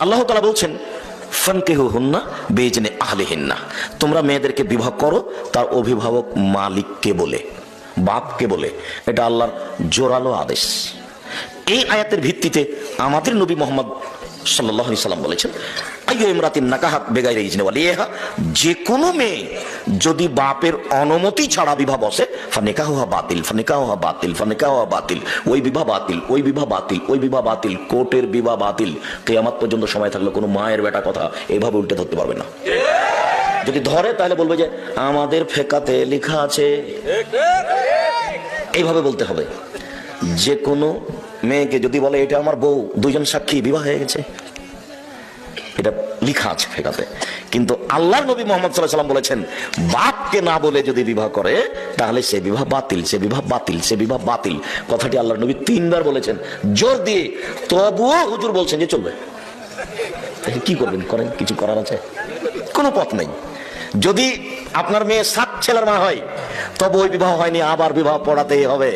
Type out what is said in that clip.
আল্লাহ তাআলা বলছেন ফানকিহুহুন্না বিইজনি আহলিহিন্না, তোমরা মেয়েদেরকে বিবাহ করো তার অভিভাবক মালিককে বলে, বাপকে বলে। এটা আল্লাহর জোরালো আদেশ। এই আয়াতের ভিত্তিতে আমাদের নবী মুহাম্মদ সাল্লাল্লাহু আলাইহি সাল্লাম বলেছেন, আইয়ু ইমরাতিন নাকাহাত বিগাইরি ইজনি ওয়ালিহা, যে কোনো মেয়ে যদি বাপের অনুমতি ছাড়া বিবাহ বসে, ফানিকাহুহা বাতিল, ফানিকাহুহা বাতিল, ফানিকাহুহা বাতিল, ওই বিবাহ বাতিল, ওই বিবাহ বাতিল, ওই বিবাহ বাতিল, কোর্টের বিবাহ বাতিল। কিয়ামত পর্যন্ত সময় থাকলে কোনো মায়ের বেটা কথা এইভাবে উল্টে ধরতে পারবে না। যদি ধরে তাহলে বলবে যে আমাদের ফেকাতে লেখা আছে, এইভাবে বলতে হবে। যে কোনো মেয়েকে যদি বলে এটা আমার বউ, দুইজন সাক্ষী, বিবাহ হয়ে গেছে, এটা লেখা আছে ফেকাতে। কিন্তু আল্লাহর নবী মুহাম্মদ সাল্লাল্লাহু আলাইহি ওয়াসাল্লাম বলেছেন, বাপকে না বলে যদি বিবাহ করে তাহলে সে বিবাহ বাতিল, সে বিবাহ বাতিল, সে বিবাহ বাতিল। কথাটি আল্লাহর নবী 3 বার বলেছেন জোর দিয়ে। তবুও হুজুর বলছেন যে চলবে। কি করবেন? করেন, কিছু করার আছে? কোনো পথ নেই। যদি আপনার মেয়ে 7 ছেলের মা হয় তবে ওই বিবাহ হয়নি, আবার বিবাহ পড়াতেই হবে।